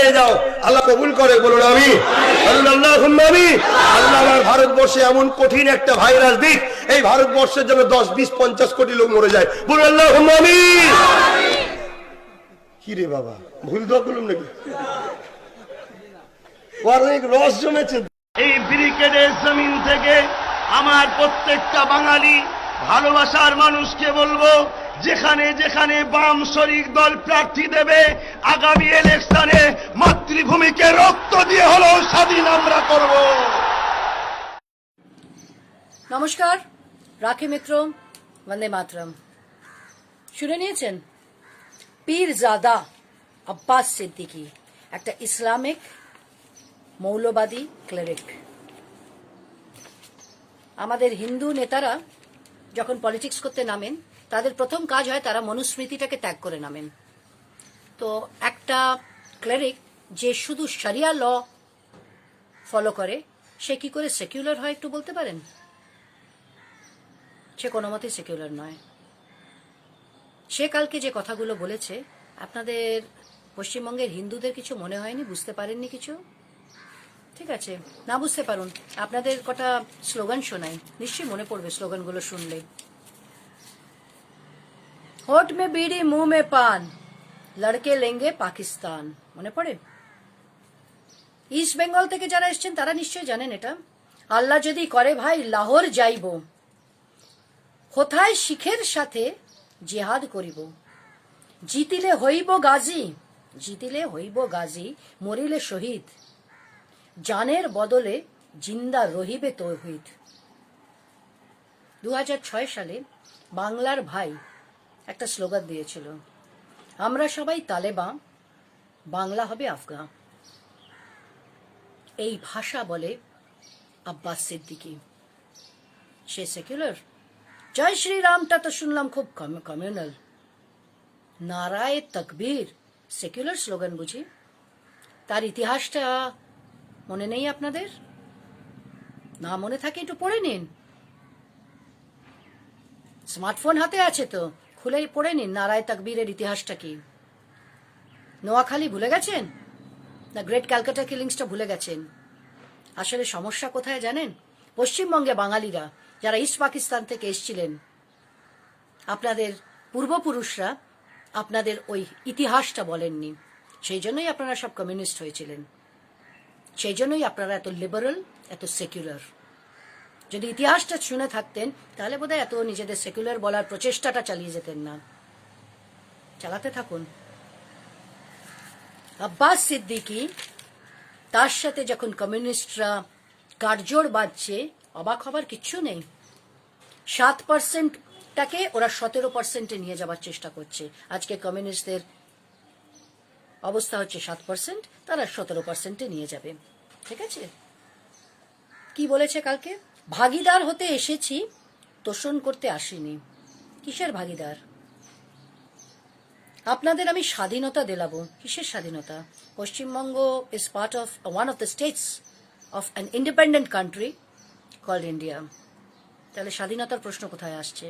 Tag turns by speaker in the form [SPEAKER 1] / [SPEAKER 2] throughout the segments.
[SPEAKER 1] হয়ে যাও, আল্লাহ কবুল করে, বলুন আমিন, বলুন আল্লাহুম্মা আমিন। আল্লাহ আমার ভারতবর্ষে এমন কঠিন একটা ভাইরাস দিক, এই ভারতবর্ষের জন্য 10, 20, 50 কোটি লোক মরে যায়, বলুন আল্লাহুম্মা আমিন। কি রে বাবা, ভুল দোয়া করলাম নাকি? অনেক রস জমেছে। এই ব্রিগেডের জমিন থেকে আমার প্রত্যেকটা বাঙালি ভালোবাসার মানুষকে বলবো, যেখানে যেখানে বাম শরিক দল প্রার্থী দেবে, আগামী ইলেকশনে মাতৃভূমিকে রক্ত দিয়ে হলেও স্বাধীন আমরা করব।
[SPEAKER 2] নমস্কার, রাখি মিত্র, বন্দে মাতরম। শুনে নিয়েছেন? পীরজাদা আব্বাস সিদ্দিকী একটা ইসলামিক মৌলবাদী ক্লেরিক। আমাদের হিন্দু নেতারা যখন পলিটিক্স করতে নামেন, তাদের প্রথম কাজ হয় তারা মনুস্মৃতিটাকে ত্যাগ করে নামেন। তো একটা ক্লেরিক যে শুধু শরিয়া ল ফলো করে, সে কি করে সেকুলার হয় একটু বলতে পারেন? সে কোনো মতেই সেকুলার নয়। সে কালকে যে কথাগুলো বলেছে, আপনাদের পশ্চিমবঙ্গের হিন্দুদের কিছু মনে হয়নি? বুঝতে পারেননি কিছু? ঠিক আছে, না বুঝতে পারুন, আপনাদের কটা স্লোগান শোনাই, নিশ্চয়ই মনে পড়বে স্লোগানগুলো শুনলে। হোট মে বিড়ি মুंह में पान, লড়কে লেঙ্গে পাকিস্তান, মনে পড়ে? ইস্ট বেঙ্গল থেকে যারা এসছেন তারা নিশ্চয়ই জানেন এটা। আল্লাহ যদি করে ভাই লাহোর যাইব, কোথায় শিখের সাথে জিহাদ করিব, জিতিলে হইব গাজী, জিতিলে হইব গাজী, মরিলে শহীদ, জানের বদলে জিন্দা রহিবে তৌহিদ। 2006 সালে বাংলার ভাই একটা স্লোগান দিয়েছিল, আমরা সবাই তালেবান, বাংলা হবে আফগান। এই ভাষা বলে আব্বাস সিদ্দিকী। সে সেকুলার? জয় শ্রীরামটা তো শুনলাম খুব কমিউনাল। নারায়ে তকবীর সেকুলার স্লোগান বুঝি? তার ইতিহাসটা মনে নেই আপনাদের? না মনে থাকে একটু পড়ে নিন, স্মার্টফোন হাতে আছে তো, খুলে পড়ে নিন নারায়ে তকবীরের ইতিহাসটা কি। নোয়াখালী ভুলে গেছেন? না গ্রেট ক্যালকাটা কিলিংসটা ভুলে গেছেন? আসলে সমস্যা কোথায় জানেন? পশ্চিমবঙ্গে বাঙালিরা যারা ইস্ট পাকিস্তান থেকে এসেছিলেন, আপনাদের পূর্বপুরুষরা আপনাদের ওই ইতিহাসটা বলেননি, সেই জন্যই আপনারা সব কমিউনিস্ট হয়েছিলেন, সেই জন্যই আপনারা এত লিবারেল, এত সেকুলার। যদি ইতিহাসটা শুনে থাকতেন তাহলে বোধহয় এত নিজেদের সেকুলার বলার প্রচেষ্টাটা চালিয়ে যেতেন না। চালাতে থাকুন। আব্বাস সিদ্দিকী, তার সাথে যখন কমিউনিস্টরা গাড়জোড় বাজছে, অবাক হবার কিচ্ছু নেই। 7%টাকে ওরা 17%-এ নিয়ে যাবার চেষ্টা করছে। আজকে কমিউনিস্টদের অবস্থা হচ্ছে 7%, তারা 17%-এ নিয়ে যাবে। ঠিক আছে? কি বলেছে কালকে? ভাগিদার হতে এসেছি, তোষণ করতে আসিনি। কিসের ভাগিদার? আপনাদের আমি স্বাধীনতা দিলাবো। কিসের স্বাধীনতা? Paschimbanga is part of one of the states of an independent country called India. তাহলে স্বাধীনতার প্রশ্ন কোথায় আসছে?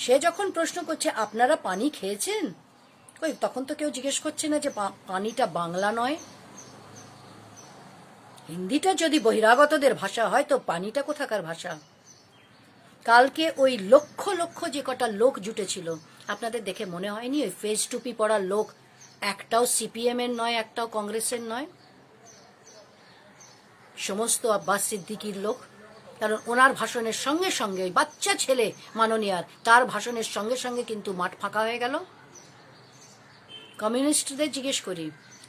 [SPEAKER 2] সে যখন প্রশ্ন করছে আপনারা পানি খেয়েছেন, ওই তখন তো কেউ জিজ্ঞেস করছে না যে পানিটা বাংলা নয়। হিন্দিটা যদি বহিরাগতদের ভাষা হয় তো পানিটা কোথাকার ভাষা? কালকে ওই লক্ষ লক্ষ যে কটা লোক জুটেছিল, আপনাদের দেখে মনে হয়নি ওই ফেজ টুপি পড়ার লোক একটাও সিপিএম এর নয়, একটাও কংগ্রেসের নয়? সমস্ত আব্বাস সিদ্দিকীর লোক। কারণ ওনার ভাষণের সঙ্গে সঙ্গে ওই বাচ্চা ছেলে মাননীয়ার, তার ভাষণের সঙ্গে সঙ্গে কিন্তু মাঠ ফাঁকা হয়ে গেল। কমিউনিস্টদের জিজ্ঞেস করি,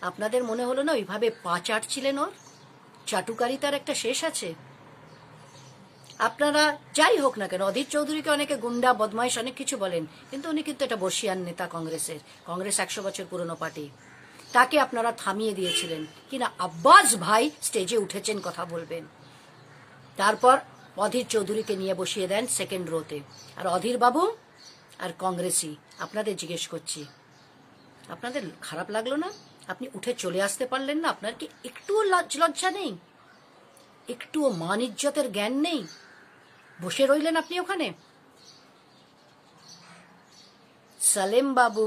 [SPEAKER 2] আপনাদের মনে হলো না ওইভাবে পা চাটছিলেন? ওর চাটুকারিতার একটা শেষ আছে। আপনারা যাই হোক না কেন, অধীর চৌধুরীকে অনেকে গুন্ডা বদমাইশ অনেক কিছু বলেন, কিন্তু উনি কিন্তু একটা বর্ষিয়ান নেতা কংগ্রেসের। কংগ্রেস 100 বছর পুরনো পার্টি। তাকে আপনারা থামিয়ে দিয়েছিলেন কিনা আব্বাস ভাই স্টেজে উঠেছেন কথা বলবেন, তারপর অধীর চৌধুরীকে নিয়ে বসিয়ে দেন সেকেন্ড রোতে। আর অধীর বাবু আর কংগ্রেসই। আপনাদের জিজ্ঞেস করছি, আপনাদের খারাপ লাগলো না? আপনি উঠে চলে আসতে পারলেন না? আপনার কি একটুও লজ্জা নেই? একটুও মান ইজ্জতের জ্ঞান নেই? বসে রইলেন আপনি ওখানে। সালেম বাবু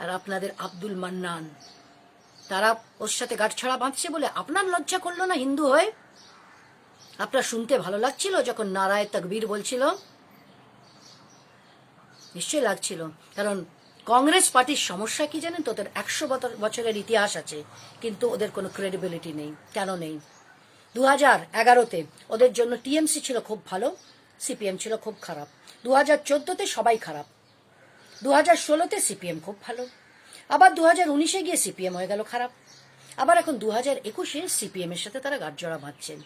[SPEAKER 2] আর আপনাদের আব্দুল মান্নান, তারা ওর সাথে গাঁটছড়া বাঁধছে বলে আপনার লজ্জা করলো না হিন্দু হয়ে? আপনার শুনতে ভালো লাগছিল যখন নারায়ে তাকবীর বলছিল? নিশ্চয়ই লাগছিল, কারণ কংগ্রেস পার্টির সমস্যা কি জানেন তো? ওদের 100 বছরের ইতিহাস আছে, কিন্তু ওদের কোনো ক্রেডিবিলিটি নেই। কেন নেই? 2011-তে ওদের জন্য টিএমসি ছিল খুব ভালো, সিপিএম ছিল খুব খারাপ। 2014-তে সবাই খারাপ, 2016-তে সিপিএম খুব ভালো, আবার 2019-এ গিয়ে সিপিএম হয়ে গেল খারাপ, আবার এখন 2021-এ সিপিএম এর সাথে তারা গাঁটজোড়া বাঁধছেন।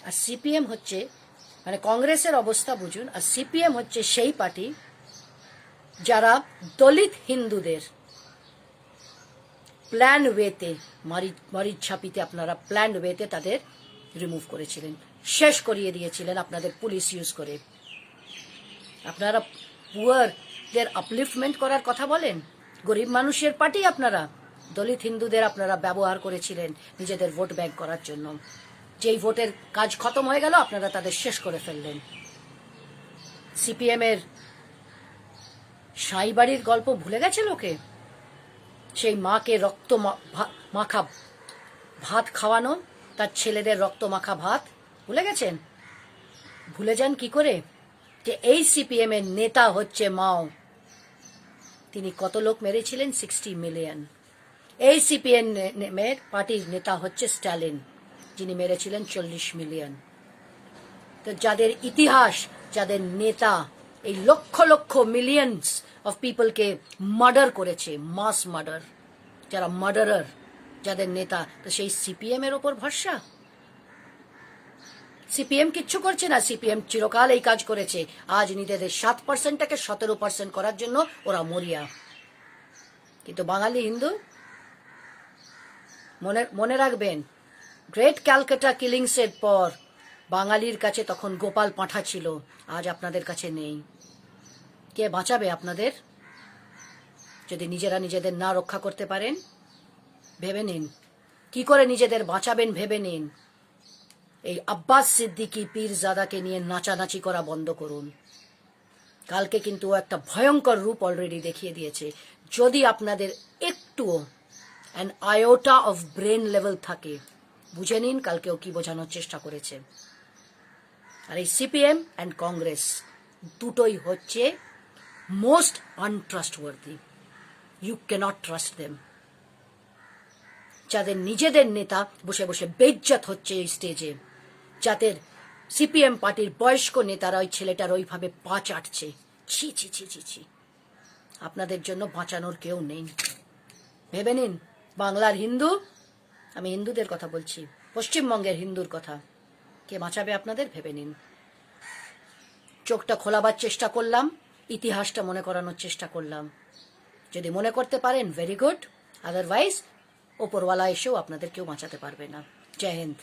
[SPEAKER 2] আর সিপিএম হচ্ছে, মানে কংগ্রেসের অবস্থা বুঝুন, আর সিপিএম হচ্ছে সেই পার্টি যারা দলিত হিন্দুদের প্ল্যান ওয়েতে মারিচ ছাপিতে আপনারা প্ল্যান ওয়েতে তাদের রিমুভ করেছিলেন, শেষ করিয়ে দিয়েছিলেন আপনাদের পুলিশ ইউজ করে। আপনারা পুয়ারদের আপলিফটমেন্ট করার কথা বলেন, গরিব মানুষের পার্টি আপনারা। দলিত হিন্দুদের আপনারা ব্যবহার করেছিলেন নিজেদের ভোট ব্যাংক করার জন্য। যেই ভোটের কাজ খতম হয়ে গেল আপনারা তাদের শেষ করে ফেললেন। সিপিএম এর সাই বাড়ির গল্প ভুলে গেছে লোকে? সেই মাকে রক্ত মাখা ভাত খাওয়ানো, তার ছেলেদের রক্ত মাখা ভাত ভুলে গেছেন? ভুলে যান কি করে যে এই সিপিএম এর নেতা হচ্ছে মাও। তিনি কত লোক মেরেছিলেন? 60 মিলিয়ন। এই সিপিএম এর পার্টির নেতা হচ্ছে স্ট্যালিন, যিনি মেরেছিলেন 40 মিলিয়ন। তো যাদের ইতিহাস, যাদের নেতা এই lakh lakh millions of পিপলকে murder করেছে, মাস মার্ডার, যারা মার্ডারার, যাদের নেতা, তো সেই সিপিএম এর ওপর ভরসা? সিপিএম কিচ্ছু করছে না। সিপিএম চিরকাল এই কাজ করেছে। আজ নিজেদের 7%টাকে 17% করার জন্য ওরা মরিয়া। কিন্তু বাঙালি হিন্দু মনে রাখবেন, গ্রেট ক্যালকাটা কিলিংস এর পর বাঙালির কাছে তখন গোপাল পাঁঠা ছিল, আজ আপনাদের কাছে নেই। কে বাঁচাবে আপনাদের যদি নিজেরা নিজেদের না রক্ষা করতে পারেন? ভেবে নিন কি করে নিজেদের বাঁচাবেন, ভেবে নিন। এই আব্বাস সিদ্দিকী পীরজাদাকে নিয়ে নাচানাচি করা বন্ধ করুন। কালকে কিন্তু ও একটা ভয়ঙ্কর রূপ অলরেডি দেখিয়ে দিয়েছে। যদি আপনাদের একটুও an iota of brain level থাকে, বুঝে নিন কালকে ও কি বোঝানোর চেষ্টা করেছে। আর এই সিপিএম অ্যান্ড কংগ্রেস দুটোই হচ্ছে most untrustworthy. You can't trust them. যাদের নিজেদের নেতা বসে বসে বেইজ্জত হচ্ছে এই স্টেজে, যাদের সিপিএম পার্টির বয়স্ক নেতারা ওই ছেলেটার ওইভাবে পা চাটছে, ছি ছি ছি ছি ছি। আপনাদের জন্য বাঁচানোর কেউ নেই। ভেবে নিন, বাংলার হিন্দু, আমি হিন্দুদের কথা বলছি, পশ্চিমবঙ্গের হিন্দুর কথা, কে বাঁচাবে আপনাদের? ভেবে নিন। চোখটা খোলাবার চেষ্টা করলাম, ইতিহাসটা মনে করানোর চেষ্টা করলাম। যদি মনে করতে পারেন ভেরি গুড, আদারওয়াইজ ওপরওয়ালা এসেও আপনাদের কেউ বাঁচাতে পারবে না। জয় হিন্দ।